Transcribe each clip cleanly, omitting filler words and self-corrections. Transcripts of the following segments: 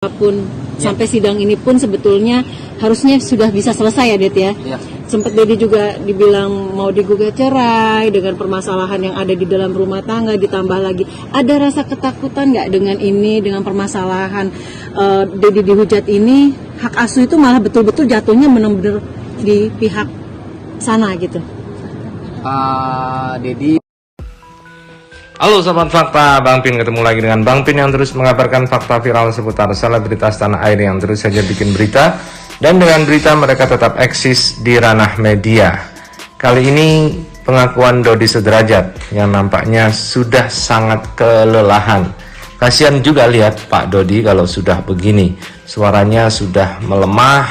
Apapun sampai sidang ini pun sebetulnya harusnya sudah bisa selesai ya, Det ya. Sempat Dedi juga dibilang mau digugat cerai dengan permasalahan yang ada di dalam rumah tangga, ditambah lagi ada rasa ketakutan nggak dengan ini, dengan permasalahan Dedi dihujat ini, hak asuh itu malah betul-betul jatuhnya benar-benar di pihak sana gitu. Dedi. Halo Sobat Fakta, Bang Pin ketemu lagi dengan Bang Pin yang terus mengabarkan fakta viral seputar selebritas tanah air yang terus saja bikin berita. Dan dengan berita mereka tetap eksis di ranah media. Kali ini pengakuan Dodi Sederajat yang nampaknya sudah sangat kelelahan. Kasihan juga lihat Pak Dodi kalau sudah begini. Suaranya sudah melemah,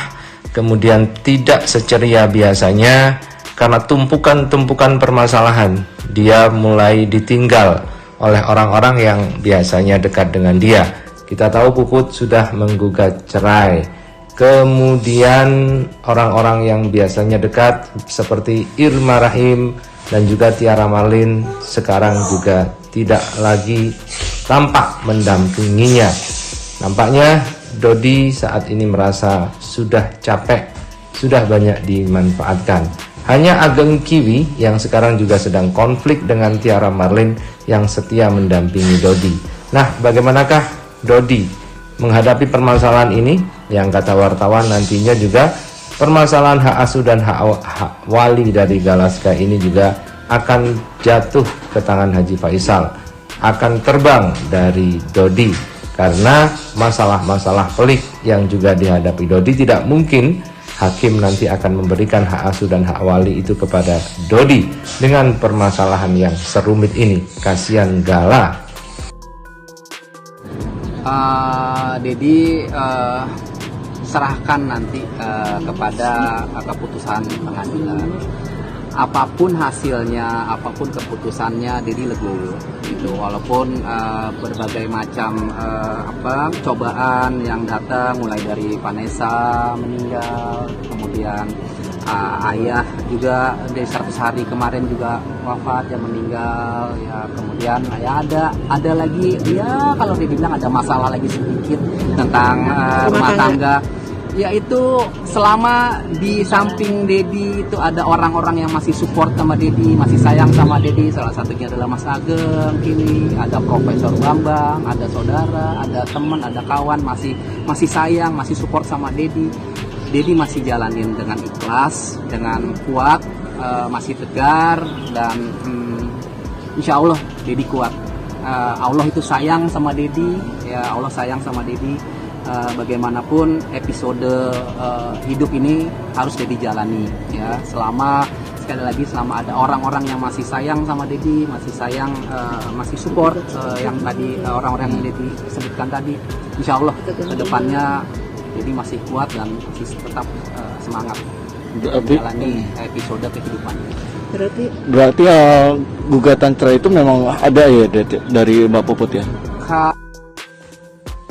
kemudian tidak seceria biasanya. Karena tumpukan-tumpukan permasalahan, dia mulai ditinggal oleh orang-orang yang biasanya dekat dengan dia. Kita tahu Puput sudah menggugat cerai. Kemudian orang-orang yang biasanya dekat seperti Irma Rahim dan juga Tiara Marlin sekarang juga tidak lagi tampak mendampinginya. Nampaknya Dodi saat ini merasa sudah capek, sudah banyak dimanfaatkan. Hanya Ageng Kiwi yang sekarang juga sedang konflik dengan Tiara Marlin yang setia mendampingi Dodi. Nah, bagaimanakah Dodi menghadapi permasalahan ini? Yang kata wartawan nantinya juga permasalahan hak asuh dan hak wali dari Galaska ini juga akan jatuh ke tangan Haji Faisal. Akan terbang dari Dodi karena masalah-masalah pelik yang juga dihadapi Dodi tidak mungkin hakim nanti akan memberikan hak asuh dan hak wali itu kepada Dodi dengan permasalahan yang serumit ini. Kasihan Gala. Dedi serahkan nanti kepada keputusan pengadilan. Apapun hasilnya, apapun keputusannya, Dedi legowo gitu. Walaupun berbagai macam cobaan yang datang, mulai dari Vanessa meninggal, kemudian ayah juga dari 100 hari kemarin juga wafat, yang meninggal, ya kemudian ya ada lagi ya kalau dibilang ada masalah lagi sedikit tentang rumah tangga. Yaitu selama di samping Dedi itu ada orang-orang yang masih support sama Dedi, masih sayang sama Dedi. Salah satunya adalah Mas Ageng Kiwi, ada Profesor Bambang, ada saudara, ada teman, ada kawan, masih sayang, masih support sama Dedi. Dedi masih jalanin dengan ikhlas, dengan kuat, masih tegar, dan insya Allah Dedi kuat. Allah itu sayang sama Dedi, ya Allah sayang sama Dedi. Bagaimanapun episode hidup ini harus Dedi jalani ya, sekali lagi selama ada orang-orang yang masih sayang sama Dedi, masih sayang, masih support yang tadi orang-orang yang Dedi sebutkan tadi, insya Allah kedepannya Dedi masih kuat dan masih tetap semangat untuk menjalani episode kehidupannya. Berarti gugatan cerai itu memang ada ya dari Mbak Puput ya?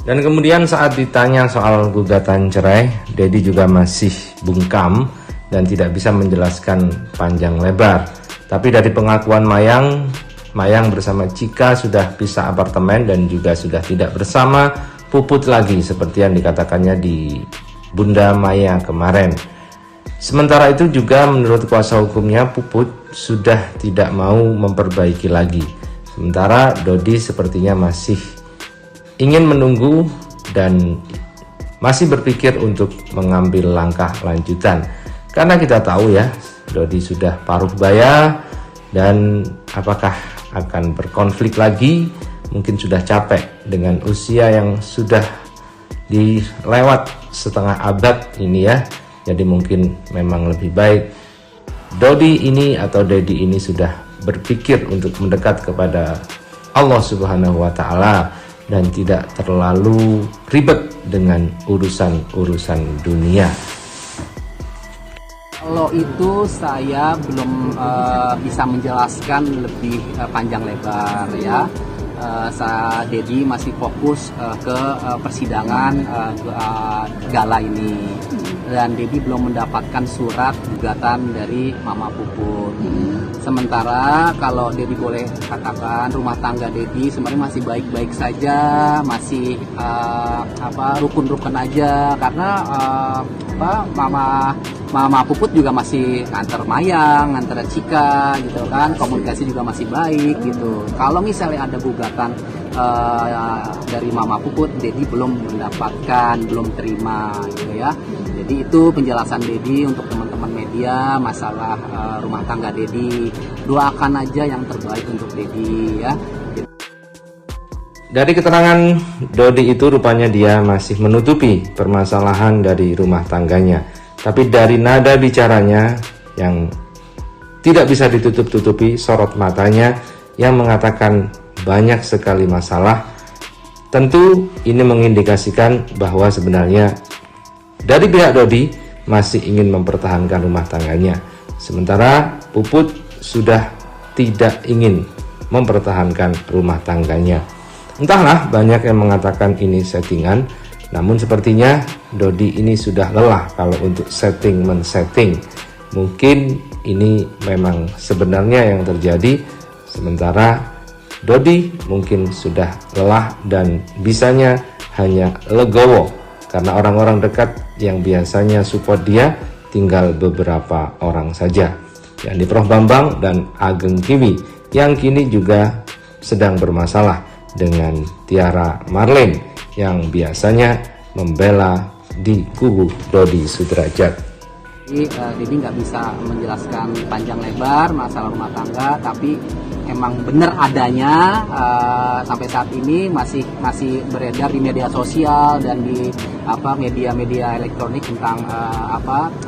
Dan kemudian saat ditanya soal gugatan cerai, Dedi juga masih bungkam dan tidak bisa menjelaskan panjang lebar. Tapi dari pengakuan Mayang bersama Cika sudah pisah apartemen dan juga sudah tidak bersama Puput lagi seperti yang dikatakannya di Bunda Maya kemarin. Sementara itu juga menurut kuasa hukumnya Puput sudah tidak mau memperbaiki lagi. Sementara Dodi sepertinya masih ingin menunggu dan masih berpikir untuk mengambil langkah lanjutan. Karena kita tahu ya, Dodi sudah paruh baya dan apakah akan berkonflik lagi? Mungkin sudah capek dengan usia yang sudah dilewat setengah abad ini ya. Jadi mungkin memang lebih baik Dodi ini atau Dedi ini sudah berpikir untuk mendekat kepada Allah Subhanahu wa Ta'ala dan tidak terlalu ribet dengan urusan-urusan dunia. Kalau itu saya belum bisa menjelaskan lebih panjang lebar ya. Dedi masih fokus ke persidangan gala ini, dan Dedi belum mendapatkan surat gugatan dari Mama Puput. Sementara kalau Dedi boleh katakan, rumah tangga Dedi sebenarnya masih baik-baik saja, masih rukun-rukun aja, karena Mama Puput juga masih nganter Mayang, nganter Cika gitu kan, komunikasi juga masih baik gitu. Kalau misalnya ada gugatan dari Mama Puput, Dedi belum mendapatkan, belum terima gitu ya. Jadi itu penjelasan Dedi untuk teman-teman media masalah rumah tangga Dedi. Doakan aja yang terbaik untuk Dedi ya. Dari keterangan Dodi itu rupanya dia masih menutupi permasalahan dari rumah tangganya. Tapi dari nada bicaranya yang tidak bisa ditutup-tutupi, sorot matanya yang mengatakan banyak sekali masalah, tentu ini mengindikasikan bahwa sebenarnya dari pihak Dodi masih ingin mempertahankan rumah tangganya. Sementara Puput sudah tidak ingin mempertahankan rumah tangganya. Entahlah, banyak yang mengatakan ini settingan, namun sepertinya Dodi ini sudah lelah kalau untuk setting-men-setting. Mungkin ini memang sebenarnya yang terjadi, sementara Dodi mungkin sudah lelah dan bisanya hanya legowo, karena orang-orang dekat yang biasanya support dia tinggal beberapa orang saja, yakni Prof Bambang dan Ageng Kiwi, yang kini juga sedang bermasalah dengan Tiara Marlene yang biasanya membela di kubu Dodi Sudrajat. Jadi nggak bisa menjelaskan panjang lebar masalah rumah tangga, tapi emang benar adanya sampai saat ini masih beredar di media sosial dan di media-media elektronik tentang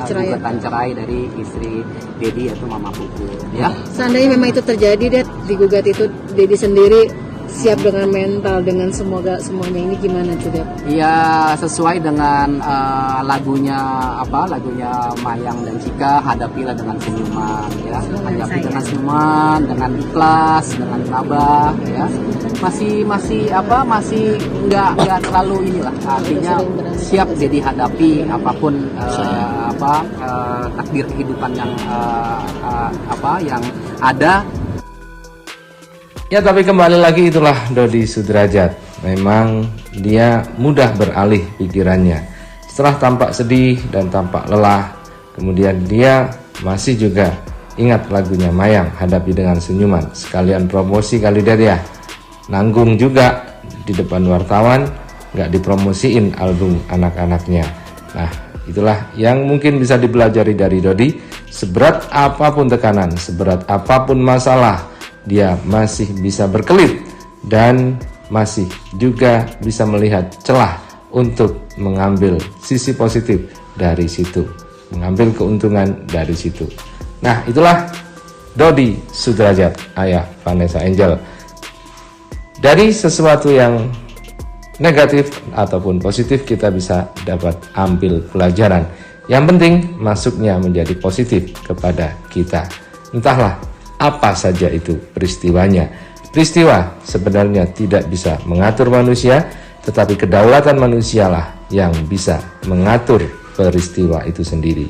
gugatan cerai dari istri Dedi, yaitu Mama Puput ya. Seandainya memang itu terjadi, digugat itu, Dedi sendiri siap dengan mental, dengan semuanya ini gimana tuh, Dep? Iya, sesuai dengan lagunya Mayang dan Cika, hadapilah dengan senyuman ya. Hadapi dengan senyuman, dengan ikhlas, dengan tabah ya. Masih nggak terlalu inilah, artinya siap jadi hadapi apapun takdir kehidupan yang yang ada. Ya, tapi kembali lagi itulah Dodi Sudrajat. Memang dia mudah beralih pikirannya. Setelah tampak sedih dan tampak lelah, kemudian dia masih juga ingat lagunya Mayang, hadapi dengan senyuman. Sekalian promosi kali dia nanggung juga di depan wartawan, nggak dipromosiin album anak-anaknya. Nah, itulah yang mungkin bisa dipelajari dari Dodi. Seberat apapun tekanan, seberat apapun masalah, dia masih bisa berkelit dan masih juga bisa melihat celah untuk mengambil sisi positif dari situ, mengambil keuntungan dari situ. Nah, itulah Dodi Sudrajat, ayah Vanessa Angel. Dari sesuatu yang negatif ataupun positif kita bisa dapat ambil pelajaran. Yang penting masuknya menjadi positif kepada kita. Entahlah apa saja itu peristiwanya. Peristiwa sebenarnya tidak bisa mengatur manusia, tetapi kedaulatan manusialah yang bisa mengatur peristiwa itu sendiri.